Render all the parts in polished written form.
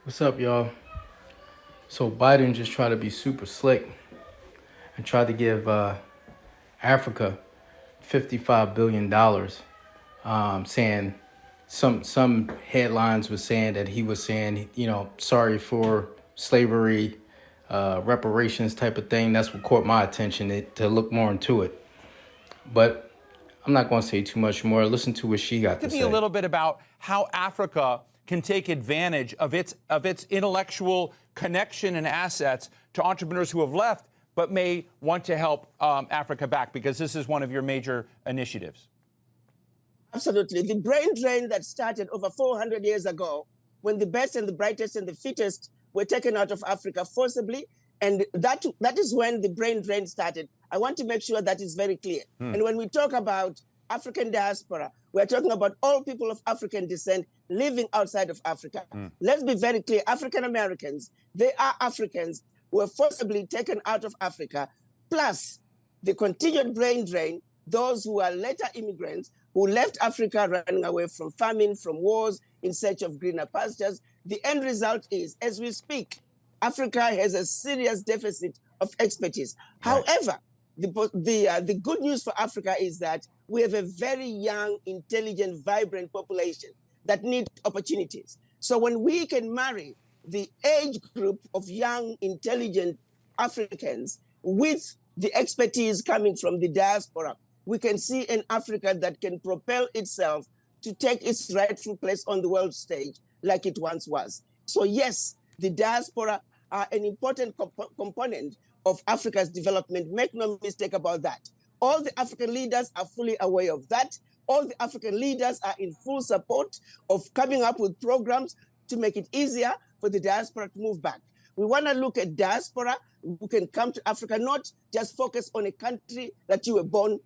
What's up, y'all? So Biden just tried to be super slick and tried to give Africa $55 billion, saying some headlines was saying that he was saying sorry for slavery, reparations type of thing. That's what caught my attention to look more into it. But I'm not going to say too much more. Listen to what she got to To me a say. little bit about how Africa can take advantage of its intellectual connection and assets to entrepreneurs who have left but may want to help Africa back, because this is one of your major initiatives. Absolutely. The brain drain that started over 400 years ago, when the best and the brightest and the fittest were taken out of Africa forcibly, and that is when the brain drain started. I want to make sure that is very clear. And when we talk about African diaspora, we're talking about all people of African descent living outside of Africa. Let's be very clear. African Americans, they are Africans who were forcibly taken out of Africa, plus the continued brain drain, those who are later immigrants who left Africa running away from famine, from wars, in search of greener pastures. The end result is, as we speak, Africa has a serious deficit of expertise. Right. However, the good news for Africa is that we have a very young, intelligent, vibrant population that need opportunities. So when we can marry the age group of young, intelligent Africans with the expertise coming from the diaspora, we can see an Africa that can propel itself to take its rightful place on the world stage like it once was. So yes, the diaspora are an important component of Africa's development. Make no mistake about that. All the African leaders are fully aware of that. All the African leaders are in full support of coming up with programs to make it easier for the diaspora to move back. We want to look at diaspora who can come to Africa, not just focus on a country that you were born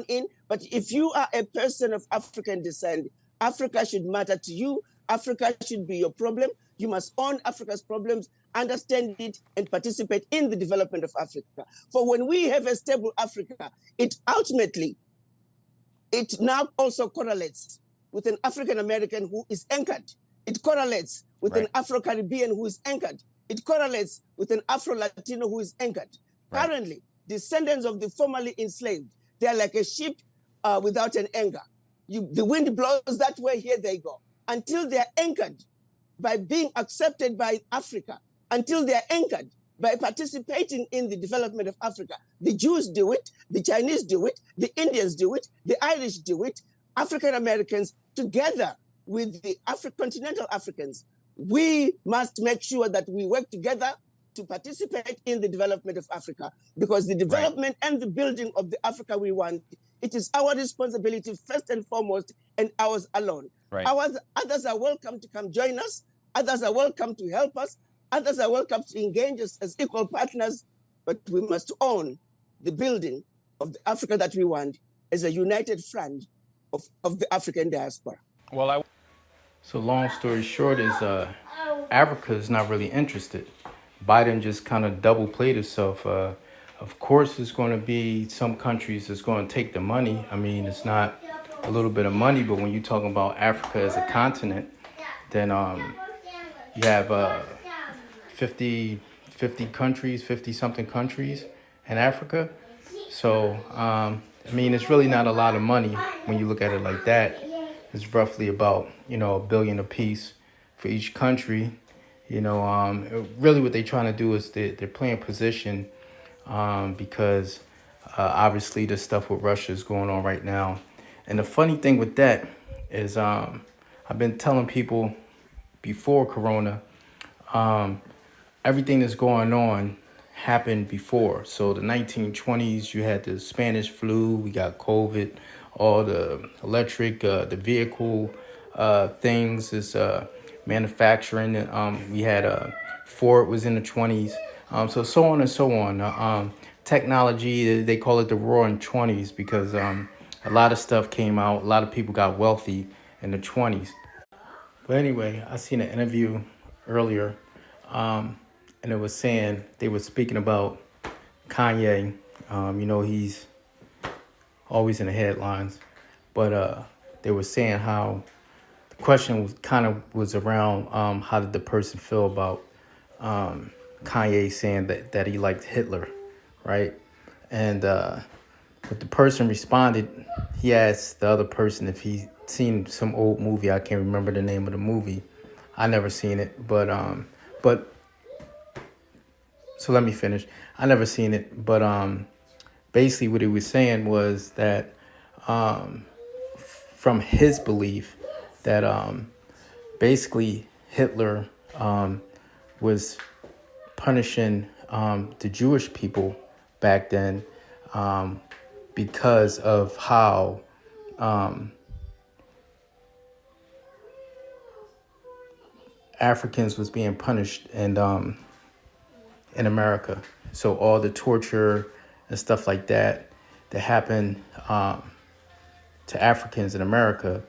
in, but if you are a person of African descent, Africa should matter to you. Africa should be your problem. You must own Africa's problems, understand it, and participate in the development of Africa. For when we have a stable Africa, it now also correlates with an African American who is anchored. It correlates with an Afro-Caribbean who is anchored. It correlates with an Afro-Latino who is anchored. Currently, descendants of the formerly enslaved, they are like a ship without an anchor. The wind blows that way, here they go. Until they are anchored by being accepted by Africa, until they are anchored by participating in the development of Africa. The Jews do it, the Chinese do it, the Indians do it, the Irish do it, African Americans together with the continental Africans. We must make sure that we work together to participate in the development of Africa, because the development and the building of the Africa we want, it is our responsibility first and foremost, and ours alone. Others are welcome to come join us. Others are welcome to help us. Others are welcome to engage us as equal partners, but we must own the building of the Africa that we want as a united front of the African diaspora. So long story short is Africa is not really interested. Biden just kind of double played himself. Of course, there's going to be some countries that's going to take the money. I mean, it's not a little bit of money, but when you're talking about Africa as a continent, then you have 50, 50 countries, 50 something countries in Africa. So, I mean, it's really not a lot of money when you look at it like that. It's roughly about, $1 billion apiece for each country. Really what they're trying to do is they're playing position because obviously the stuff with Russia is going on right now. And the funny thing with that is I've been telling people before Corona, everything that's going on happened before. So the 1920s, you had the Spanish flu, we got COVID, all the electric, the vehicle things is manufacturing. We had Ford was in the 20s. So on and so on. Technology, they call it the roaring 20s because a lot of stuff came out. A lot of people got wealthy in the 20s. But anyway, I seen an interview earlier, and it was saying they were speaking about Kanye. He's always in the headlines, but they were saying how question was kind of was around how did the person feel about Kanye saying that he liked Hitler, right? And but the person responded. He asked the other person if he seen some old movie. I can't remember the name of the movie. I never seen it, but so let me finish. I never seen it, but basically what he was saying was that from his belief that basically Hitler was punishing the Jewish people back then because of how Africans was being punished and in America. So all the torture and stuff like that that happened to Africans in America,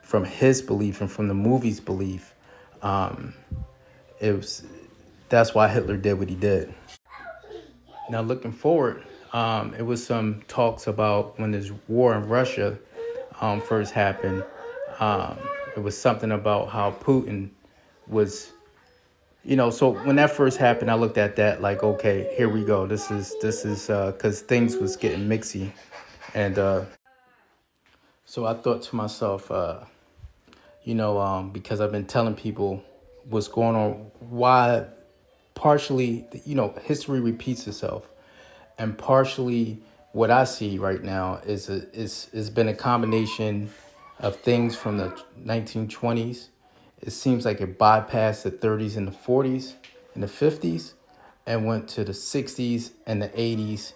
from his belief and from the movie's belief, it was that's why Hitler did what he did. Now looking forward, it was some talks about when this war in Russia first happened. It was something about how Putin was, so when that first happened, I looked at that like, okay, here we go. This is because things was getting mixy, and so I thought to myself, because I've been telling people what's going on, why partially, history repeats itself, and partially what I see right now is been a combination of things from the 1920s. It seems like it bypassed the 30s and the 40s and the 50s and went to the 60s and the 80s.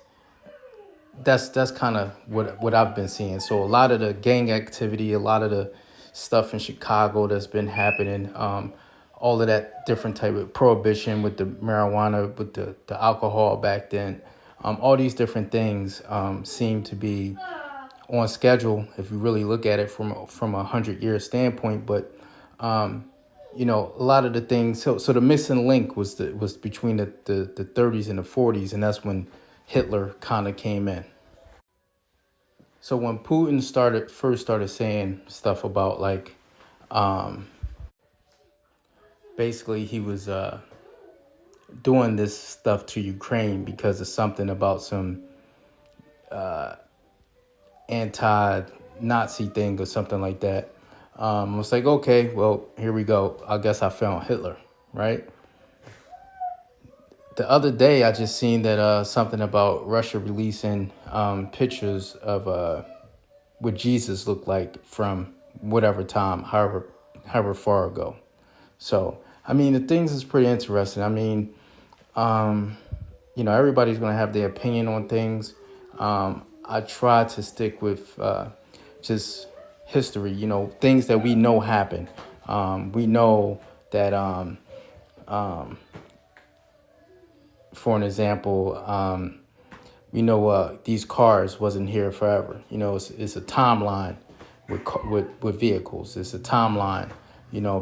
That's kind of what I've been seeing. So a lot of the gang activity, a lot of the stuff in Chicago that's been happening, all of that different type of prohibition with the marijuana, with the alcohol back then, all these different things seem to be on schedule if you really look at it from a 100-year standpoint. But a lot of the things. So the missing link was between the 30s and the 40s, and that's when Hitler kind of came in. So when Putin first started saying stuff about like, basically he was doing this stuff to Ukraine because of something about some anti-Nazi thing or something like that. I was like, okay, well, here we go. I guess I found Hitler, right? The other day, I just seen that something about Russia releasing pictures of what Jesus looked like from whatever time, however far ago. So, I mean, the things is pretty interesting. I mean, everybody's going to have their opinion on things. I try to stick with just history, things that we know happen. We know that, for an example, we know these cars wasn't here forever. It's a timeline with vehicles. It's a timeline,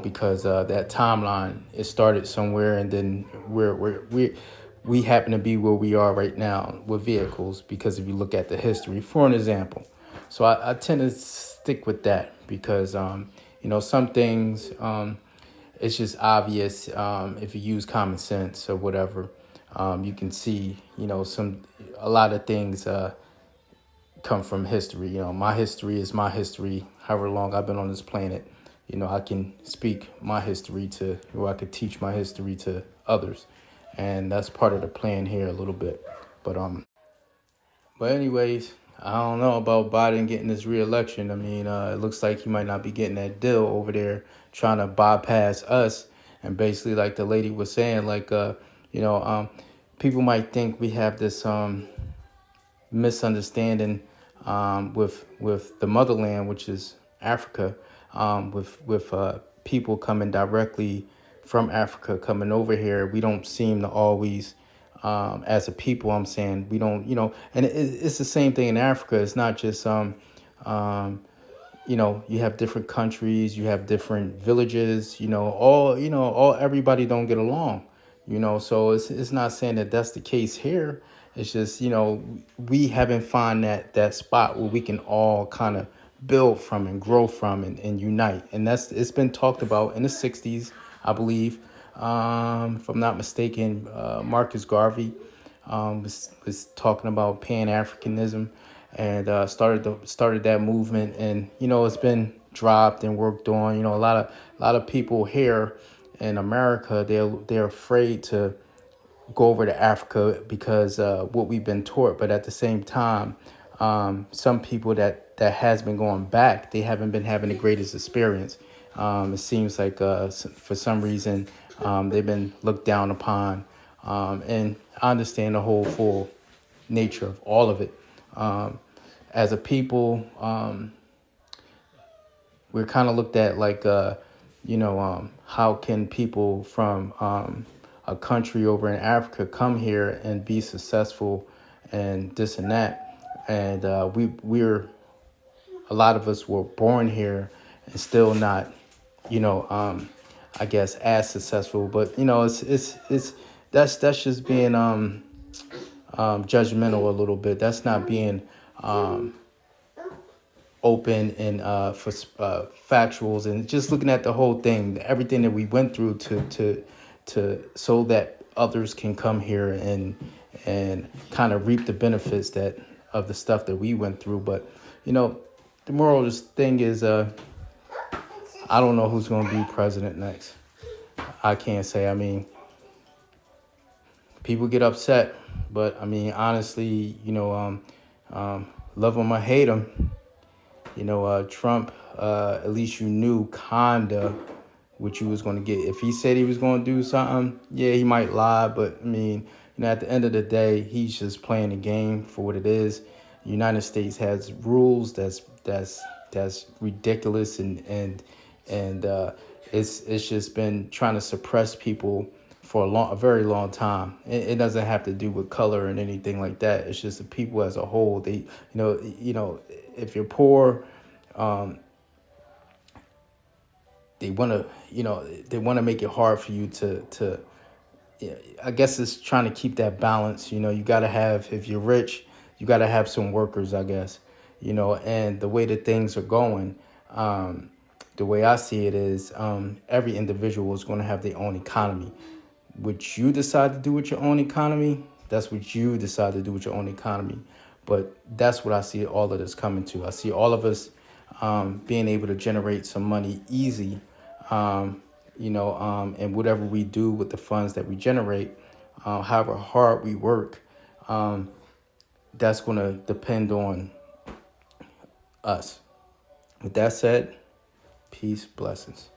because that timeline, it started somewhere, and then we happen to be where we are right now with vehicles because if you look at the history, for an example. So I tend to stick with that because, some things, it's just obvious if you use common sense or whatever. You can see, a lot of things come from history. My history is my history. However long I've been on this planet, I can speak my history I could teach my history to others. And that's part of the plan here a little bit. But anyways, I don't know about Biden getting this reelection. I mean, it looks like he might not be getting that deal over there, trying to bypass us. And basically, like the lady was saying, like, people might think we have this misunderstanding with the motherland, which is Africa, with people coming directly from Africa coming over here. We don't seem to always, as a people, I'm saying, we don't, and it's the same thing in Africa. It's not just, you have different countries, you have different villages, everybody don't get along, so it's not saying that that's the case here. It's just, we haven't found that spot where we can all kind of build from and grow from and unite. And it's been talked about in the 60s, I believe. If I'm not mistaken, Marcus Garvey was talking about Pan-Africanism and started that movement. And, it's been dropped and worked on. A lot of people here in America, they're afraid to go over to Africa because what we've been taught. But at the same time, some people that has been going back, they haven't been having the greatest experience. It seems like for some reason they've been looked down upon, and I understand the whole full nature of all of it. As a people, we're kind of looked at like, how can people from a country over in Africa come here and be successful and this and that. And we're a lot of us were born here and still not, I guess as successful. But it's that's just being judgmental a little bit. That's not being open and for factuals and just looking at the whole thing, everything that we went through to so that others can come here and kind of reap the benefits that of the stuff that we went through. But the moral of this thing is I don't know who's going to be president next. I can't say. I mean, people get upset, but I mean, honestly, love him or hate him, Trump, at least you knew kinda what you was going to get. If he said he was going to do something, yeah, he might lie, but I mean, at the end of the day, he's just playing the game for what it is. The United States has rules that's ridiculous, and it's just been trying to suppress people for a very long time. It doesn't have to do with color and anything like that. It's just the people as a whole. They, if you're poor, they want to make it hard for you to. Yeah, I guess it's trying to keep that balance. You got to have, if you're rich, you got to have some workers, I guess. And the way that things are going, the way I see it is every individual is going to have their own economy. What you decide to do with your own economy, that's what you decide to do with your own economy. But that's what I see all of this coming to. I see all of us being able to generate some money easy, and whatever we do with the funds that we generate, however hard we work, that's going to depend on us. With that said, peace, blessings.